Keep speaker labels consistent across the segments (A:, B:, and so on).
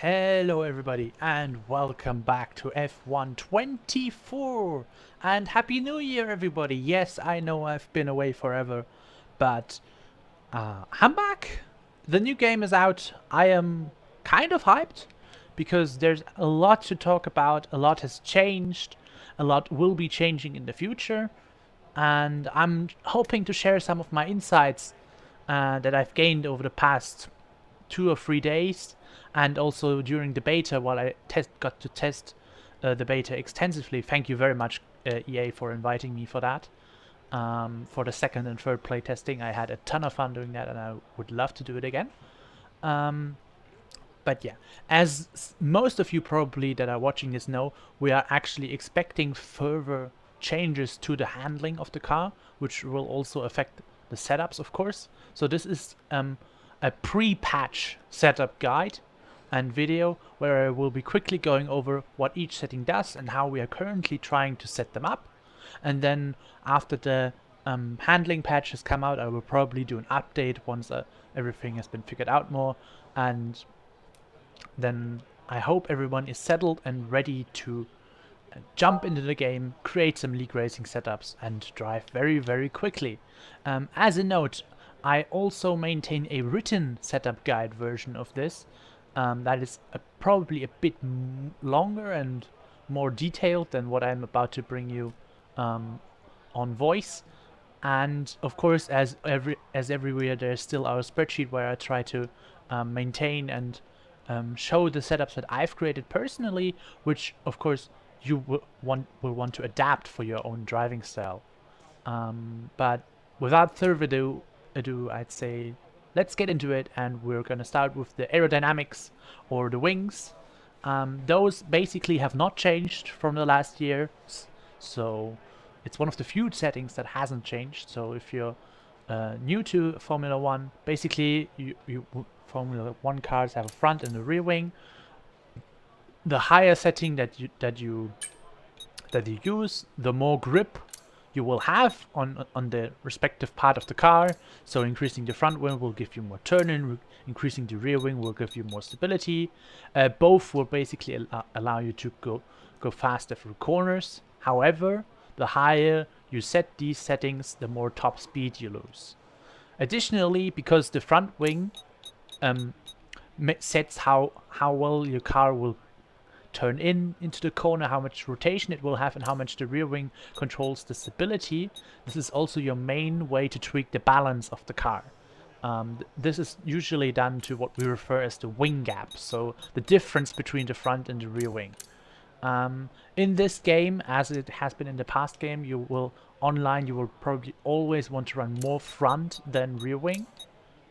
A: Hello everybody and welcome back to F124 and Happy New Year everybody. Yes, I know I've been away forever, but I'm back. The new game is out. I am kind of hyped because there's a lot to talk about, a lot has changed, a lot will be changing in the future, and I'm hoping to share some of my insights that I've gained over the past 2 or 3 days, and also during the beta while I got to test the beta extensively. Thank you very much, EA, for inviting me for that. For the second and third play testing, I had a ton of fun doing that, and I would love to do it again. Um, but yeah, as most of you probably that are watching this know, we are actually expecting further changes to the handling of the car, which will also affect the setups, of course. So this is a pre-patch setup guide and video where I will be quickly going over what each setting does and how we are currently trying to set them up. And then after the handling patch has come out, I will probably do an update once everything has been figured out more, and then I hope everyone is settled and ready to jump into the game, create some league racing setups, and drive very, very quickly. As a note, I also maintain a written setup guide version of this that is probably a bit longer and more detailed than what I'm about to bring you on voice. And of course, as everywhere, there's still our spreadsheet where I try to maintain and show the setups that I've created personally, which of course you will want to adapt for your own driving style. But without further ado, I'd say let's get into it, and we're gonna start with the aerodynamics or the wings. Those basically have not changed from the last year, so it's one of the few settings that hasn't changed. So if you're new to Formula One, basically Formula One cars have a front and a rear wing. The higher setting that you use, the more grip you will have on the respective part of the car. So increasing the front wing will give you more turning, increasing the rear wing will give you more stability. Both will basically allow you to go faster through corners. However, the higher you set these settings, the more top speed you lose. Additionally, because the front wing sets how well your car will turn into the corner, how much rotation it will have, and how much the rear wing controls the stability. This is also your main way to tweak the balance of the car. This is usually done to what we refer as the wing gap, so the difference between the front and the rear wing. In this game, as it has been in the past game, you will probably always want to run more front than rear wing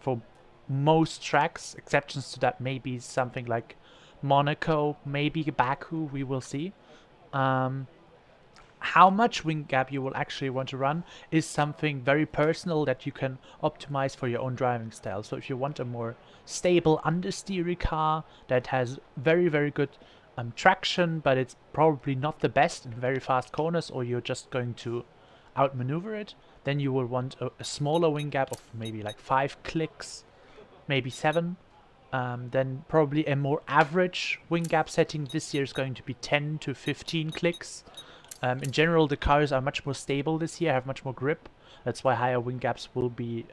A: for most tracks. Exceptions to that may be something like Monaco, maybe Baku, we will see. How much wing gap you will actually want to run is something very personal that you can optimize for your own driving style. So if you want a more stable understeery car that has very, very good traction, but it's probably not the best in very fast corners, or you're just going to outmaneuver it, then you will want a smaller wing gap of maybe like 5 clicks, maybe 7. Then probably a more average wing gap setting this year is going to be 10 to 15 clicks. In general, the cars are much more stable this year, have much more grip. That's why higher wing gaps will be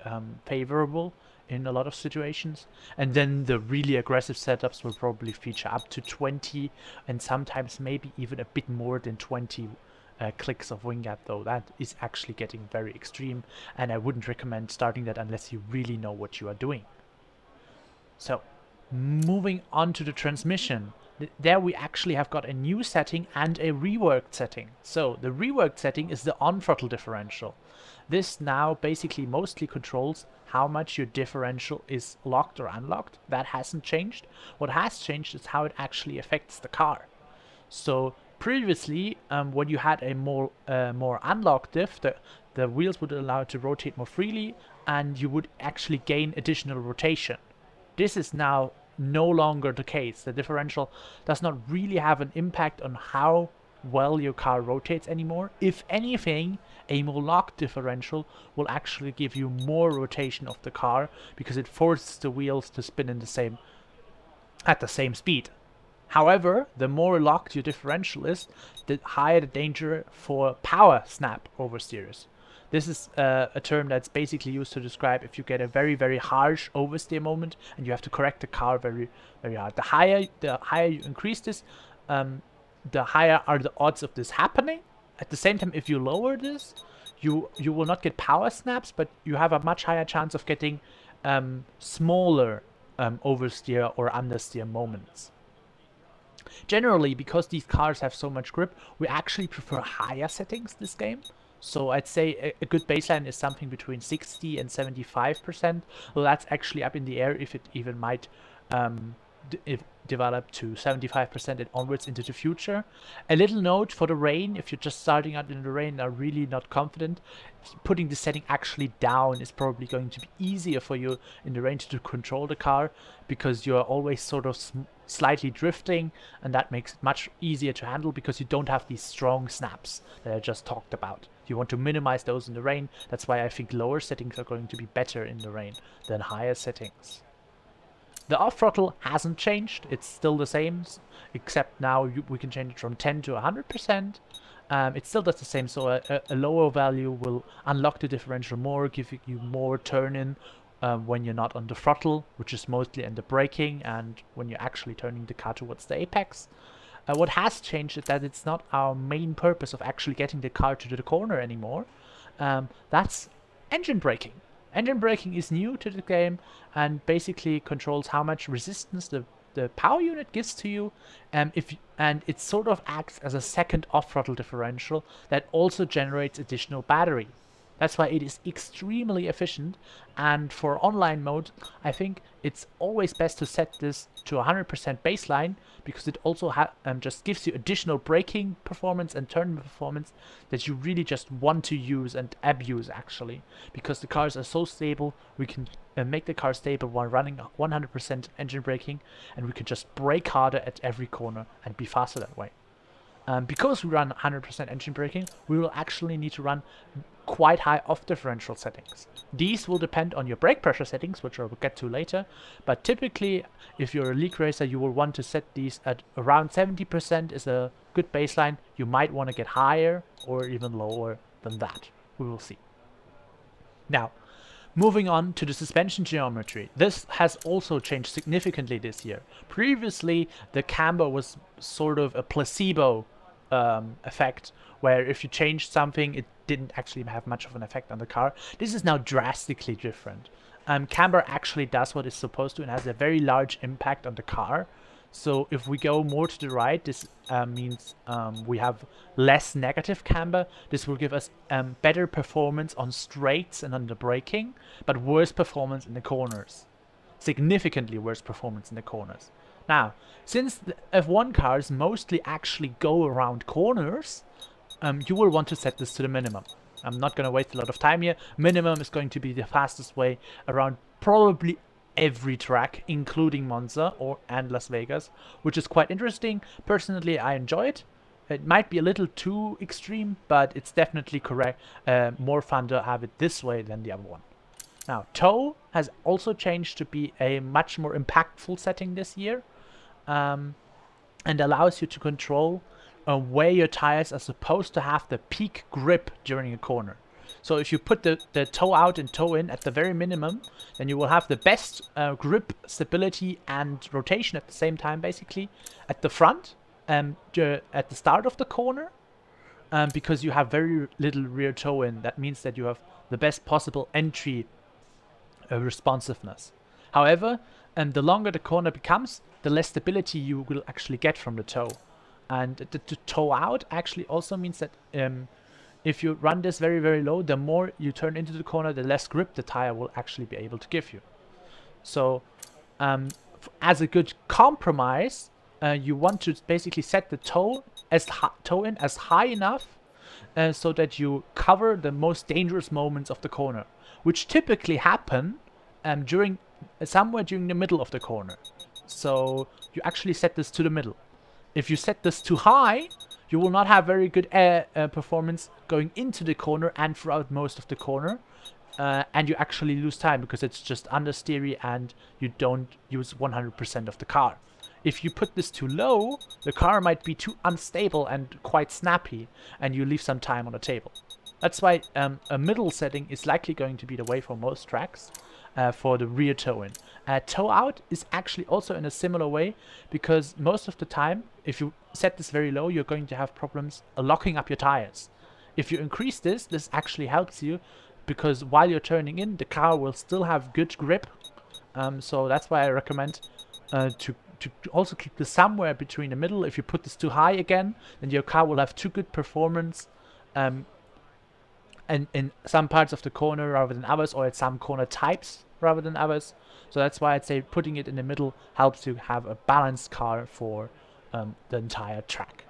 A: favorable in a lot of situations. And then the really aggressive setups will probably feature up to 20 and sometimes maybe even a bit more than 20 clicks of wing gap, though. That is actually getting very extreme, and I wouldn't recommend starting that unless you really know what you are doing. So, moving on to the transmission. There we actually have got a new setting and a reworked setting. So, the reworked setting is the on-throttle differential. This now basically mostly controls how much your differential is locked or unlocked. That hasn't changed. What has changed is how it actually affects the car. So, previously, when you had a more unlocked diff, the wheels would allow it to rotate more freely, and you would actually gain additional rotation. This is now no longer the case. The differential does not really have an impact on how well your car rotates anymore. If anything, a more locked differential will actually give you more rotation of the car because it forces the wheels to spin in the same at the same speed. However, the more locked your differential is, the higher the danger for power snap oversteers. This is a term that's basically used to describe if you get a very, very harsh oversteer moment and you have to correct the car very, very hard. The higher you increase this, the higher are the odds of this happening. At the same time, if you lower this, you will not get power snaps, but you have a much higher chance of getting smaller oversteer or understeer moments. Generally, because these cars have so much grip, we actually prefer higher settings this game. So I'd say a good baseline is something between 60 and 75%. Well, that's actually up in the air if it even might develop to 75% and onwards into the future. A little note for the rain: if you're just starting out in the rain and are really not confident, putting the setting actually down is probably going to be easier for you in the rain to control the car, because you're always sort of slightly drifting, and that makes it much easier to handle because you don't have these strong snaps that I just talked about. You want to minimize those in the rain. That's why I think lower settings are going to be better in the rain than higher settings. The off throttle hasn't changed. It's still the same, except now we can change it from 10 to 100%. It still does the same, so a lower value will unlock the differential more, giving you more turn-in when you're not on the throttle, which is mostly in the braking and when you're actually turning the car towards the apex. What has changed is that it's not our main purpose of actually getting the car to the corner anymore. That's engine braking. Engine braking is new to the game and basically controls how much resistance the power unit gives to you, and it sort of acts as a second off-throttle differential that also generates additional battery. That's why it is extremely efficient, and for online mode, I think it's always best to set this to 100% baseline, because it also just gives you additional braking performance and turn performance that you really just want to use and abuse, actually. Because the cars are so stable, we can make the car stable while running 100% engine braking, and we can just brake harder at every corner and be faster that way. Because we run 100% engine braking, we will actually need to run quite high off differential settings. These will depend on your brake pressure settings, which I will get to later, but typically if you're a league racer, you will want to set these at around 70% is a good baseline. You might want to get higher or even lower than that. We will see. Now, moving on to the suspension geometry. This has also changed significantly this year. Previously, the camber was sort of a placebo effect, where if you changed something, it didn't actually have much of an effect on the car. This is now drastically different. Camber actually does what it's supposed to and has a very large impact on the car. So if we go more to the right, this means we have less negative camber. This will give us better performance on straights and on the braking, but worse performance in the corners. Significantly worse performance in the corners. Now, since the F1 cars mostly actually go around corners, you will want to set this to the minimum. I'm not going to waste a lot of time here. Minimum is going to be the fastest way around probably every track, including Monza and Las Vegas, which is quite interesting. Personally, I enjoy it. It might be a little too extreme, but it's definitely correct. More fun to have it this way than the other one. Now, toe has also changed to be a much more impactful setting this year, and allows you to control where your tires are supposed to have the peak grip during a corner. So if you put the toe out and toe in at the very minimum, then you will have the best grip, stability, and rotation at the same time, basically, at the front, at the start of the corner, because you have very little rear toe in. That means that you have the best possible entry responsiveness. However, the longer the corner becomes, the less stability you will actually get from the toe. And the toe out actually also means that if you run this very, very low, the more you turn into the corner, the less grip the tire will actually be able to give you. So as a good compromise, you want to basically set the toe in as high enough so that you cover the most dangerous moments of the corner, which typically happen somewhere during the middle of the corner. So you actually set this to the middle. If you set this too high, you will not have very good performance going into the corner and throughout most of the corner. And you actually lose time because it's just understeery and you don't use 100% of the car. If you put this too low, the car might be too unstable and quite snappy, and you leave some time on the table. That's why a middle setting is likely going to be the way for most tracks for the rear toe-in. Toe-out is actually also in a similar way, because most of the time, if you set this very low, you're going to have problems locking up your tires. If you increase this, this actually helps you, because while you're turning in, the car will still have good grip. So that's why I recommend to also keep this somewhere between the middle. If you put this too high again, then your car will have too good performance and in some parts of the corner rather than others, or at some corner types rather than others. So that's why I'd say putting it in the middle helps you have a balanced car for the entire track.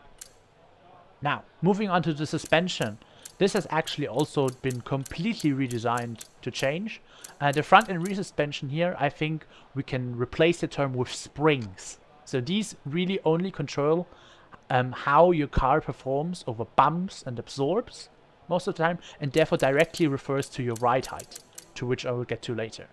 A: Now, moving on to the suspension. This has actually also been completely redesigned to change. The front and rear suspension here, I think we can replace the term with springs. So these really only control how your car performs over bumps and absorbs most of the time, and therefore directly refers to your ride height, to which I will get to later.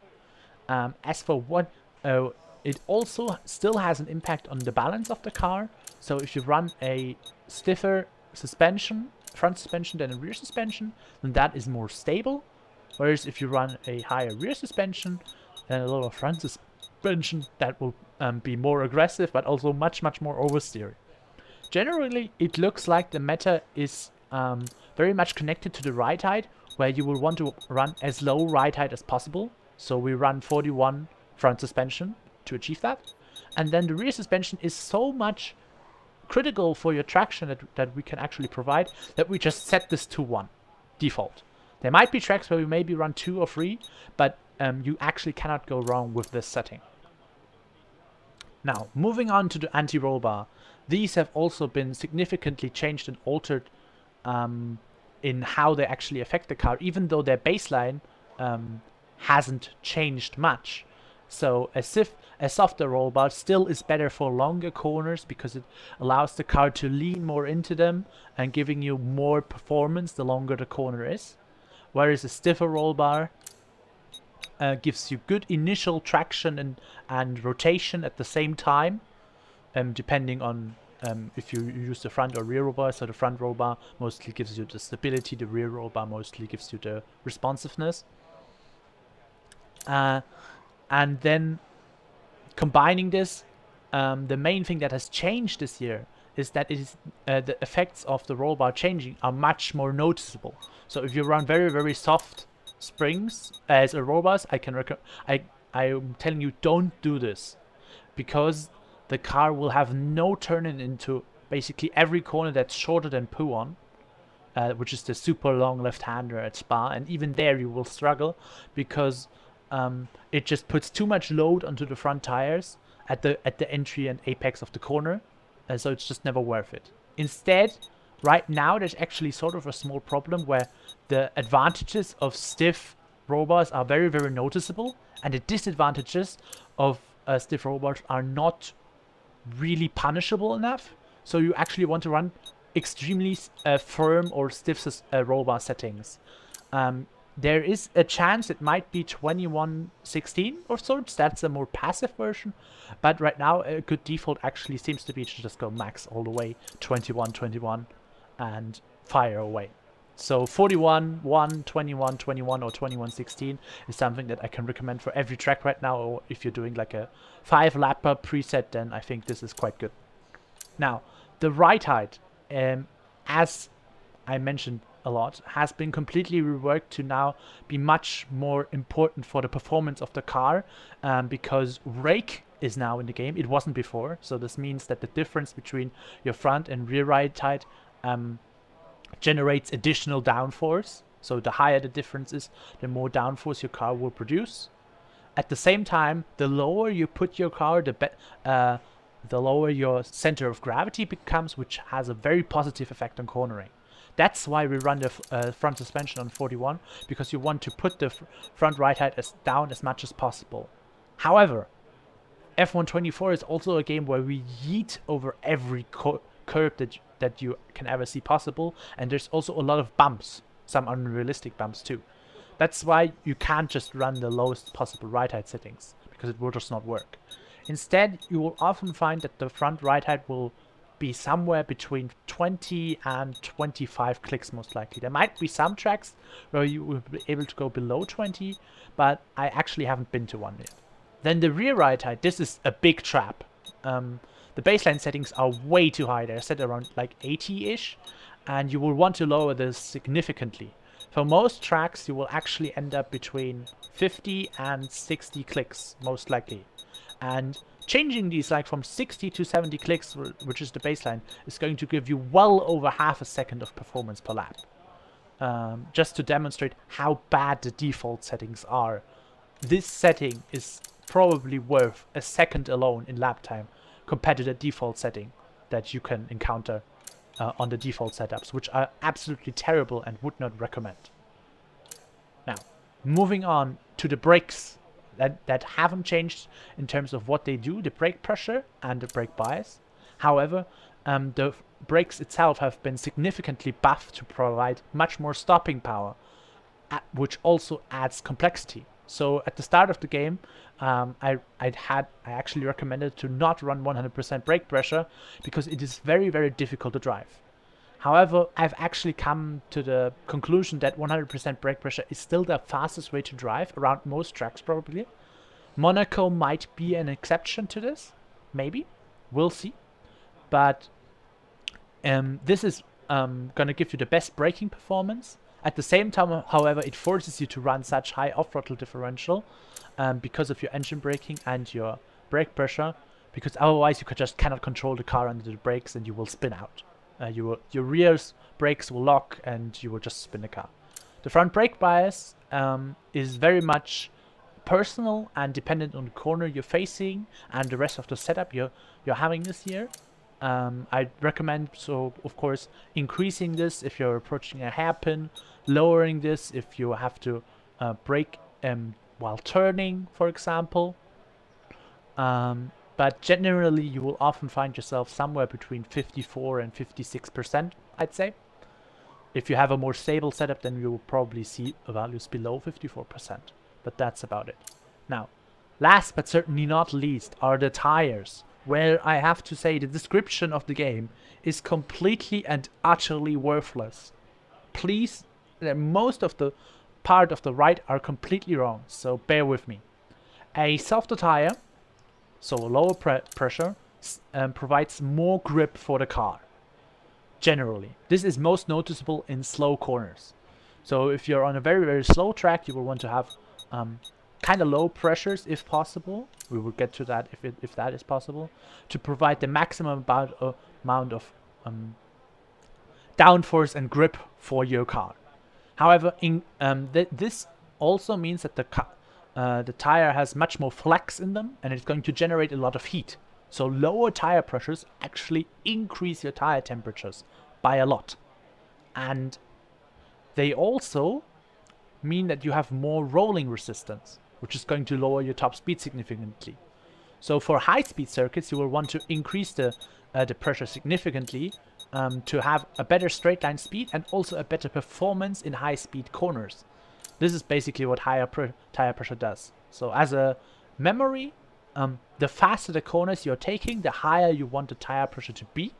A: As for what, it also still has an impact on the balance of the car. So if you run a stiffer suspension, front suspension than a rear suspension, then that is more stable. Whereas if you run a higher rear suspension than a lower front suspension, that will be more aggressive, but also much more oversteering. Generally, it looks like the meta is very much connected to the ride height, where you will want to run as low ride height as possible. So we run 41 front suspension to achieve that. And then the rear suspension is so much critical for your traction that we can actually provide that we just set this to 1 default. There might be tracks where we maybe run 2 or 3, but you actually cannot go wrong with this setting. Now, moving on to the anti-roll bar. These have also been significantly changed and altered in how they actually affect the car, even though their baseline hasn't changed much. So a softer roll bar still is better for longer corners, because it allows the car to lean more into them and giving you more performance the longer the corner is. Whereas a stiffer roll bar gives you good initial traction and rotation at the same time, depending on if you use the front or rear roll bar. So the front roll bar mostly gives you the stability, the rear roll bar mostly gives you the responsiveness. And then combining this, the main thing that has changed this year is that it is the effects of the roll bar changing are much more noticeable. So if you run very soft springs as a roll bars, I'm telling you, don't do this, because the car will have no turning into basically every corner that's shorter than Puon, which is the super long left-hander at Spa, and even there you will struggle, because it just puts too much load onto the front tires at the entry and apex of the corner, and so it's just never worth it. Instead, right now there's actually sort of a small problem where the advantages of stiff roll bars are very noticeable, and the disadvantages of stiff roll bars are not really punishable enough. So you actually want to run extremely firm or stiff roll bar settings. There is a chance it might be 2116 or sorts. That's a more passive version. But right now, a good default actually seems to be to just go max all the way, 2121, and fire away. So 41, 1, 21, 21, or 2116 is something that I can recommend for every track right now. Or if you're doing like a 5-lapper preset, then I think this is quite good. Now, the ride height, as I mentioned a lot, has been completely reworked to now be much more important for the performance of the car, because rake is now in the game. It wasn't before, so this means that the difference between your front and rear ride height generates additional downforce. So the higher the difference is, the more downforce your car will produce. At the same time, the lower you put your car, the lower your center of gravity becomes, which has a very positive effect on cornering. That's why we run the front suspension on 41, because you want to put the front ride height down as much as possible. However, F124 is also a game where we yeet over every curb that you can ever see possible, and there's also a lot of bumps, some unrealistic bumps too. That's why you can't just run the lowest possible ride height settings, because it will just not work. Instead, you will often find that the front ride height will be somewhere between 20 and 25 clicks most likely. There might be some tracks where you will be able to go below 20, but I actually haven't been to one yet. Then the rear ride height, this is a big trap. The baseline settings are way too high. They're set around like 80-ish, and you will want to lower this significantly. For most tracks, you will actually end up between 50 and 60 clicks, most likely. And changing these like from 60 to 70 clicks, which is the baseline, is going to give you well over half a second of performance per lap. Just to demonstrate how bad the default settings are. This setting is probably worth a second alone in lap time compared to the default setting that you can encounter on the default setups, which are absolutely terrible and would not recommend. Now, moving on to the brakes that haven't changed in terms of what they do, the brake pressure and the brake bias. However, the brakes itself have been significantly buffed to provide much more stopping power, which also adds complexity. So at the start of the game, I actually recommended to not run 100% brake pressure because it is very, very difficult to drive. However, I've actually come to the conclusion that 100% brake pressure is still the fastest way to drive around most tracks probably. Monaco might be an exception to this, maybe, we'll see. But this is gonna give you the best braking performance. At the same time, however, it forces you to run such high off-throttle differential because of your engine braking and your brake pressure, because otherwise you just cannot control the car under the brakes and you will spin out. Your rear brakes will lock and you will just spin the car. The front brake bias is very much personal and dependent on the corner you're facing and the rest of the setup you're having this year. I'd recommend, so of course, increasing this if you're approaching a hairpin, lowering this if you have to brake while turning, for example. But generally, you will often find yourself somewhere between 54 and 56%, I'd say. If you have a more stable setup, then you will probably see values below 54%. But that's about it. Now, last but certainly not least are the tires, where I have to say the description of the game is completely and utterly worthless. Please, most of the part of the right are completely wrong, so bear with me. A softer tire, so a lower pressure, provides more grip for the car. Generally, this is most noticeable in slow corners. So if you're on a very, very slow track, you will want to have kind of low pressures if possible. We will get to that if that is possible, to provide the maximum amount of downforce and grip for your car. However, this also means that the tire has much more flex in them and it's going to generate a lot of heat. So lower tire pressures actually increase your tire temperatures by a lot. And they also mean that you have more rolling resistance, which is going to lower your top speed significantly. So for high-speed circuits, you will want to increase the pressure significantly to have a better straight line speed and also a better performance in high-speed corners. This is basically what higher tire pressure does. So as a memory, the faster the corners you're taking, the higher you want the tire pressure to be.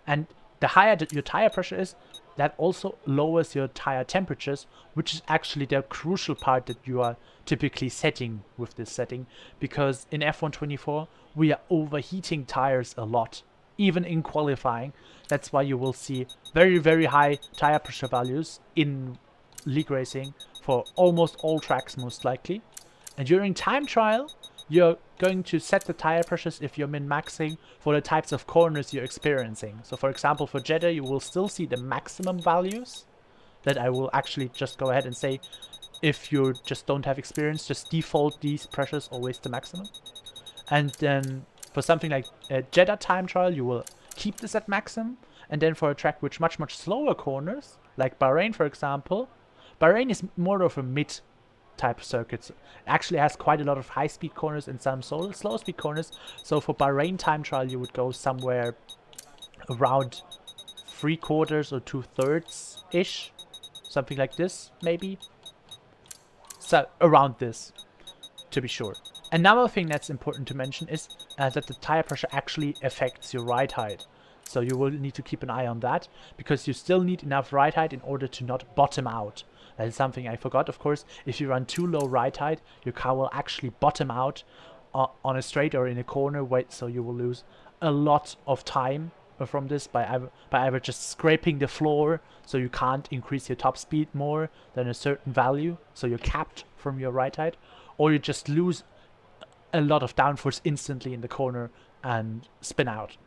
A: And the higher your tire pressure is, that also lowers your tire temperatures, which is actually the crucial part that you are typically setting with this setting. Because in F124, we are overheating tires a lot, even in qualifying. That's why you will see very, very high tire pressure values in league racing for almost all tracks most likely. And during time trial, you're going to set the tire pressures if you're min-maxing for the types of corners you're experiencing. So for example, for Jeddah, you will still see the maximum values that I will actually just go ahead and say, if you just don't have experience, just default these pressures always to maximum. And then for something like Jeddah time trial, you will keep this at maximum. And then for a track with much, much slower corners, like Bahrain, for example, Bahrain is more of a mid type of circuits. It actually has quite a lot of high-speed corners and some slow-speed corners. So for Bahrain time trial, you would go somewhere around 3/4 or 2/3-ish. Something like this, maybe. So around this, to be sure. Another thing that's important to mention is that the tire pressure actually affects your ride height. So you will need to keep an eye on that, because you still need enough ride height in order to not bottom out. That is something I forgot, of course. If you run too low ride height, your car will actually bottom out on a straight or in a corner, so you will lose a lot of time from this by either just scraping the floor, so you can't increase your top speed more than a certain value, so you're capped from your ride height, or you just lose a lot of downforce instantly in the corner and spin out.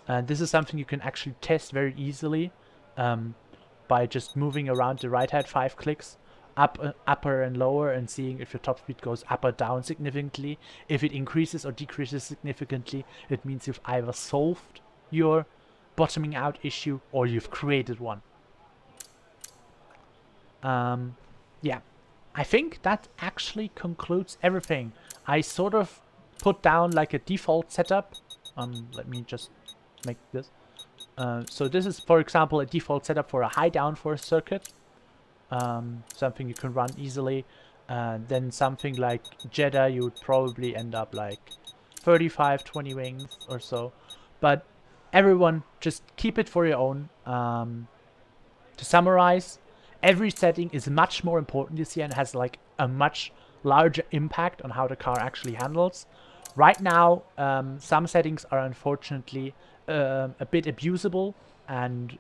A: And this is something you can actually test very easily by just moving around the right hand 5 clicks, upper and lower, and seeing if your top speed goes up or down significantly. If it increases or decreases significantly, it means you've either solved your bottoming out issue or you've created one. Yeah, I think that actually concludes everything. I sort of put down like a default setup. Let me just make this. So this is, for example, a default setup for a high downforce circuit. Something you can run easily. Then something like Jeddah, you would probably end up like 35, 20 wings or so. But everyone, just keep it for your own. To summarize, every setting is much more important this year and has like a much larger impact on how the car actually handles. Right now, some settings are unfortunately a bit abusable, and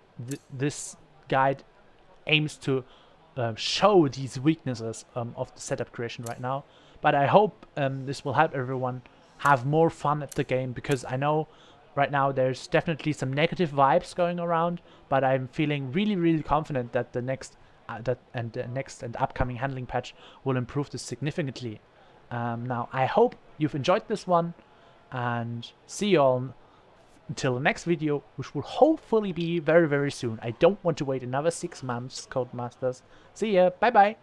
A: this guide aims to show these weaknesses of the setup creation right now. But I hope this will help everyone have more fun at the game, because I know right now there's definitely some negative vibes going around, but I'm feeling really confident that the next and upcoming handling patch will improve this significantly. Now I hope you've enjoyed this one, and see you all until the next video, which will hopefully be very soon. I don't want to wait another 6 months, Codemasters. See ya, bye bye.